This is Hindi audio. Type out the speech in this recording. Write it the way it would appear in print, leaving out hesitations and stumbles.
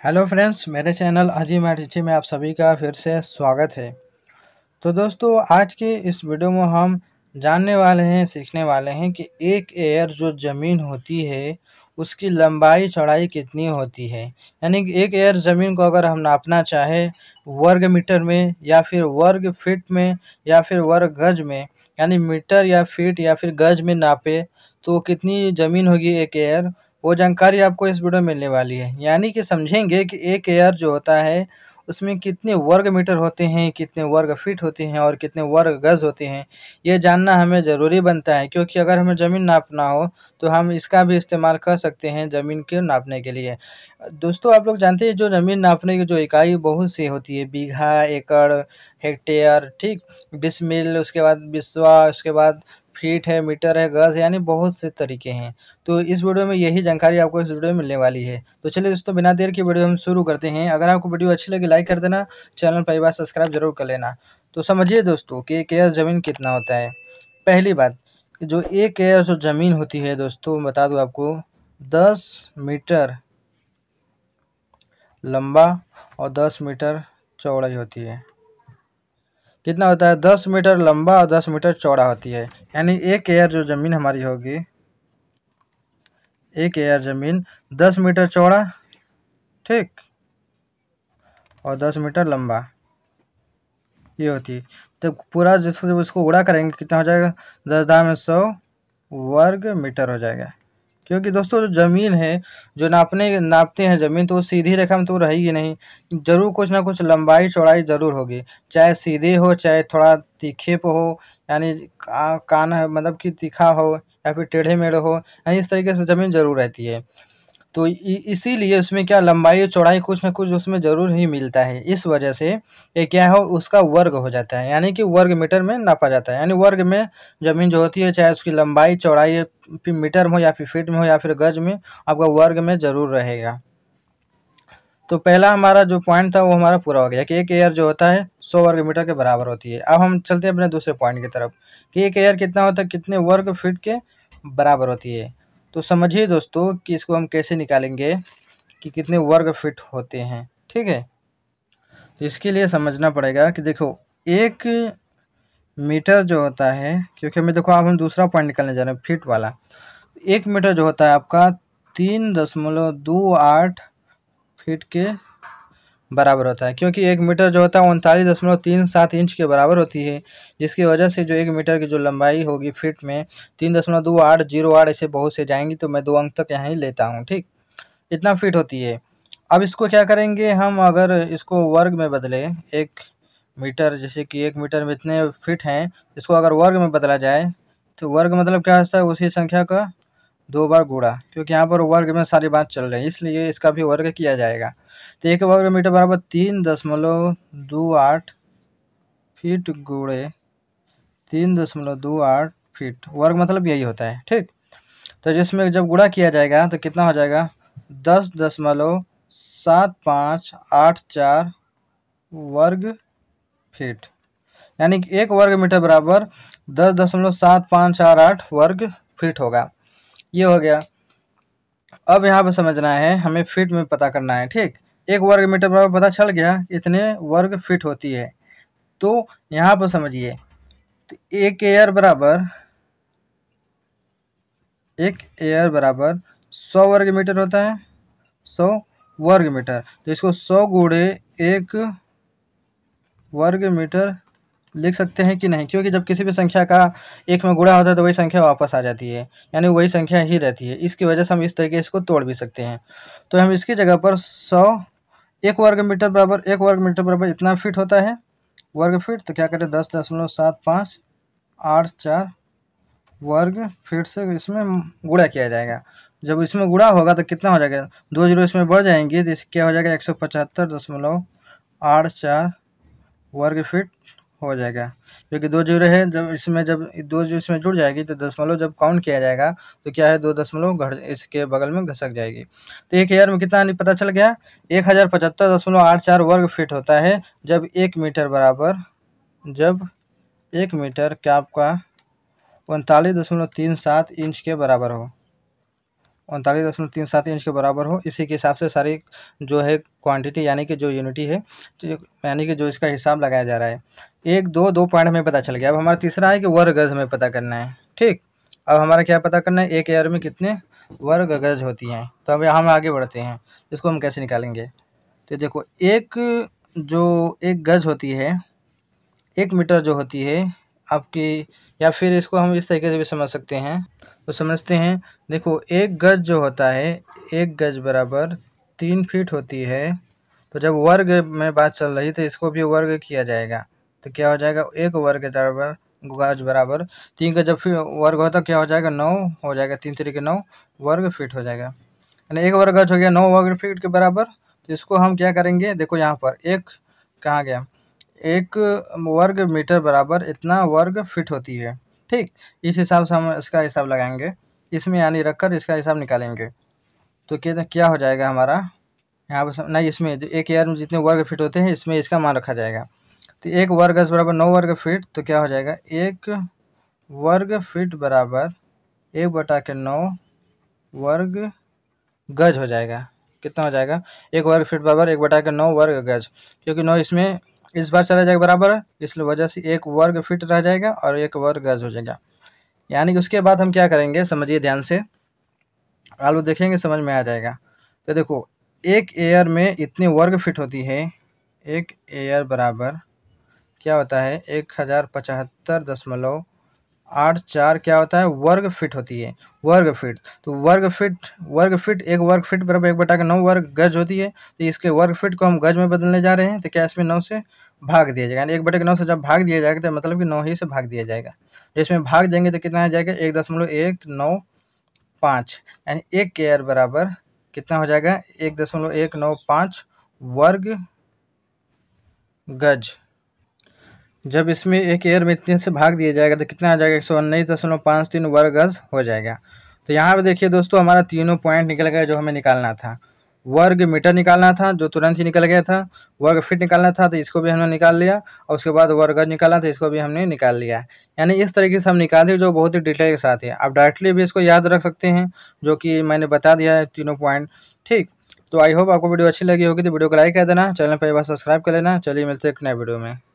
हेलो फ्रेंड्स, मेरे चैनल अजी मैटिची में आप सभी का फिर से स्वागत है। तो दोस्तों, आज के इस वीडियो में हम जानने वाले हैं, सीखने वाले हैं कि एक एयर जो ज़मीन होती है उसकी लंबाई चौड़ाई कितनी होती है। यानी कि एक एयर ज़मीन को अगर हम नापना चाहें वर्ग मीटर में या फिर वर्ग फीट में या फिर वर्ग गज में, यानी मीटर या फीट या फिर गज में नापे तो कितनी ज़मीन होगी एक एयर, वो जानकारी आपको इस वीडियो में मिलने वाली है। यानी कि समझेंगे कि एक एयर जो होता है उसमें कितने वर्ग मीटर होते हैं, कितने वर्ग फीट होते हैं और कितने वर्ग गज होते हैं। ये जानना हमें ज़रूरी बनता है, क्योंकि अगर हमें ज़मीन नापना हो तो हम इसका भी इस्तेमाल कर सकते हैं ज़मीन के नापने के लिए। दोस्तों, आप लोग जानते हैं जो ज़मीन नापने की जो इकाई बहुत सी होती है, बीघा, एकड़, हेक्टेयर, ठीक, डिसमिल, उसके बाद बिस्वा, उसके बाद फीट है, मीटर है, गज है, यानी बहुत से तरीके हैं। तो इस वीडियो में यही जानकारी आपको इस वीडियो में मिलने वाली है। तो चलिए दोस्तों, बिना देर की वीडियो हम शुरू करते हैं। अगर आपको वीडियो अच्छी लगी लाइक कर देना, चैनल पर एक बार सब्सक्राइब जरूर कर लेना। तो समझिए दोस्तों कि एक एकड़ ज़मीन कितना होता है। पहली बात, जो एक एकड़ जो ज़मीन होती है दोस्तों, बता दूं आपको, 10 मीटर लंबा और 10 मीटर चौड़ाई होती है। कितना होता है? 10 मीटर लंबा और 10 मीटर चौड़ा होती है। यानी एक एकड़ जो ज़मीन हमारी होगी, एक एकड़ ज़मीन 10 मीटर चौड़ा, ठीक, और 10 मीटर लंबा ये होती है। तो पूरा जिसको जब इसको गुणा करेंगे कितना हो जाएगा? 10 दाम में 100 वर्ग मीटर हो जाएगा। क्योंकि दोस्तों, जो ज़मीन है, जो नापते हैं ज़मीन, तो वो सीधी रेखा में तो रहेगी नहीं, ज़रूर कुछ ना कुछ लंबाई चौड़ाई ज़रूर होगी। चाहे सीधे हो, चाहे थोड़ा तीखे पे हो, यानी कान है मतलब कि तीखा हो, या फिर टेढ़े मेढ़े हो, यानी इस तरीके से ज़मीन ज़रूर रहती है। तो इसीलिए उसमें क्या लंबाई और चौड़ाई कुछ ना कुछ उसमें ज़रूर ही मिलता है। इस वजह से ये क्या हो, उसका वर्ग हो जाता है, यानी कि वर्ग मीटर में नापा जाता है। यानी वर्ग में ज़मीन जो होती है, चाहे उसकी लंबाई चौड़ाई फिर मीटर में हो या फिर फीट में हो या फिर गज में, आपका वर्ग में ज़रूर रहेगा। तो पहला हमारा जो पॉइंट था वो हमारा पूरा हो गया कि एक एयर जो होता है 100 वर्ग मीटर के बराबर होती है। अब हम चलते हैं अपने दूसरे पॉइंट की तरफ कि एक एयर कितना होता है, कितने वर्ग फीट के बराबर होती है। तो समझिए दोस्तों कि इसको हम कैसे निकालेंगे कि कितने वर्ग फीट होते हैं, ठीक है। तो इसके लिए समझना पड़ेगा कि देखो, एक मीटर जो होता है, क्योंकि हमें देखो अब हम दूसरा पॉइंट निकालने जा रहे हैं फीट वाला। एक मीटर जो होता है आपका 3.28 फीट के बराबर होता है, क्योंकि एक मीटर जो होता है 39.37 इंच के बराबर होती है। जिसकी वजह से जो एक मीटर की जो लंबाई होगी फीट में 3.2808 ऐसे बहुत से जाएंगी, तो मैं 2 अंक तक यहाँ ही लेता हूँ, ठीक, इतना फीट होती है। अब इसको क्या करेंगे हम, अगर इसको वर्ग में बदले, एक मीटर, जैसे कि एक मीटर में इतने फीट हैं, इसको अगर वर्ग में बदला जाए तो वर्ग मतलब क्या होता है, उसी संख्या का 2 बार गुणा, क्योंकि यहाँ पर वर्ग में सारी बात चल रही है, इसलिए इसका भी वर्ग किया जाएगा। तो एक वर्ग मीटर बराबर 3.28 फीट गुणे 3.28 फीट, वर्ग मतलब यही होता है, ठीक। तो जिसमें जब गुणा किया जाएगा तो कितना हो जाएगा? 10.7584 वर्ग फीट, यानी कि एक वर्ग मीटर बराबर 10.7548 वर्ग फीट होगा। ये हो गया। अब यहाँ पर समझना है, हमें फीट में पता करना है, ठीक। एक वर्ग मीटर बराबर पता चल गया, इतने वर्ग फीट होती है। तो यहाँ पर समझिए, तो एक एयर बराबर 100 वर्ग मीटर होता है, 100 वर्ग मीटर। तो इसको 100 गुणे एक वर्ग मीटर लिख सकते हैं कि नहीं, क्योंकि जब किसी भी संख्या का एक में गुणा होता है तो वही संख्या वापस आ जाती है, यानी वही संख्या ही रहती है। इसकी वजह से हम इस तरीके से इसको तोड़ भी सकते हैं। तो हम इसकी जगह पर 100 एक वर्ग मीटर बराबर इतना फीट होता है, वर्ग फीट। तो क्या करें, 10.7584 वर्ग फीट से इसमें गुणा किया जाएगा। जब इसमें गुणा होगा तो कितना हो जाएगा, 2 जीरो इसमें बढ़ जाएंगे, तो क्या हो जाएगा, 175.84 वर्ग फीट हो जाएगा। क्योंकि 2 जीरो है, जब 2 जीरो इसमें जुड़ जाएगी तो दशमलव जब काउंट किया जाएगा तो क्या है, 2 दशमलव घट इसके बगल में घसक जाएगी। तो एक हजार में कितना पता चल गया, 1075.84 वर्ग फीट होता है जब एक मीटर क्या आपका 39.37 इंच के बराबर हो। 39.37 इंच के बराबर हो। इसी के हिसाब से सारी जो है क्वांटिटी यानी कि जो यूनिटी है, यानी कि जो इसका हिसाब लगाया जा रहा है। 1, 2 2 पॉइंट हमें पता चल गया। अब हमारा तीसरा है कि वर्ग गज हमें पता करना है। ठीक, अब हमारा क्या पता करना है, एक एयर में कितने वर्ग गज होती हैं। तो अब हम आगे बढ़ते हैं, इसको हम कैसे निकालेंगे। तो देखो, एक गज होती है, 1 मीटर जो होती है आपकी, या फिर इसको हम इस तरीके से भी समझ सकते हैं। तो समझते हैं, देखो 1 गज जो होता है, 1 गज बराबर 3 फीट होती है। तो जब वर्ग में बात चल रही तो इसको भी वर्ग किया जाएगा। तो क्या हो जाएगा, 1 वर्ग बराबर गज बराबर 3 का जब फिर वर्ग होता क्या हो जाएगा, 9 हो जाएगा। 3 3 9 वर्ग फीट हो जाएगा, यानी 1 वर्ग गज हो गया 9 वर्ग फीट के बराबर। तो इसको हम क्या करेंगे, देखो यहाँ पर एक कहाँ गया, 1 वर्ग मीटर बराबर इतना वर्ग फीट होती है। ठीक, इस हिसाब से हम इसका हिसाब लगाएंगे, इसमें यानी रखकर इसका हिसाब निकालेंगे। तो क्या हो जाएगा हमारा यहाँ पर नहीं, इसमें एक एयर में जितने वर्ग फीट होते हैं इसमें इसका मान रखा जाएगा। तो 1 वर्ग गज बराबर 9 वर्ग फीट। तो क्या हो जाएगा, 1 वर्ग फीट बराबर 1/9 वर्ग गज हो जाएगा। कितना हो जाएगा, 1 वर्ग फीट बराबर 1/9 वर्ग गज, क्योंकि 9 इसमें इस बार चला जाएगा बराबर, इसलिए वजह से 1 वर्ग फीट रह जाएगा और 1 वर्ग गज हो जाएगा। यानी कि उसके बाद हम क्या करेंगे, समझिए ध्यान से, आप लोग देखेंगे समझ में आ जाएगा। तो देखो, एक एयर में इतनी वर्ग फीट होती है, एक एयर बराबर क्या होता है, 1075.84 क्या होता है, वर्ग फीट होती है, वर्ग फीट। तो वर्ग फीट 1 वर्ग फीट बराबर 1/9 वर्ग गज होती है। तो इसके वर्ग फीट को हम गज में बदलने जा रहे हैं। तो क्या इसमें 9 से भाग दिया जाएगा, यानी 1/9 से जब भाग दिया जाएगा तो मतलब कि 9 ही से भाग दिया जाएगा। इसमें भाग देंगे तो कितना आ जाएगा, 1.195, यानी 1 एयर बराबर कितना हो जाएगा, 1.195 वर्ग गज। जब इसमें 1 एयर में इतने से भाग दिया जाएगा तो कितना आ जाएगा, 119.53 वर्ग गज हो जाएगा। तो यहाँ पे देखिए दोस्तों, हमारा तीनों पॉइंट निकल गया जो हमें निकालना था। वर्ग मीटर निकालना था जो तुरंत ही निकल गया था, वर्ग फीट निकालना था तो इसको भी हमने निकाल लिया, और उसके बाद वर्ग गज निकालना था, इसको भी हमने निकाल लिया। यानी इस तरीके से हम निकाले जो बहुत ही डिटेल के साथ है। आप डायरेक्टली भी इसको याद रख सकते हैं, जो कि मैंने बता दिया है तीनों पॉइंट। ठीक, तो आई होप आपको वीडियो अच्छी लगी होगी। तो वीडियो को लाइक कर देना, चैनल पर एक बार सब्सक्राइब कर लेना। चलिए मिलते हैं एक नए वीडियो में।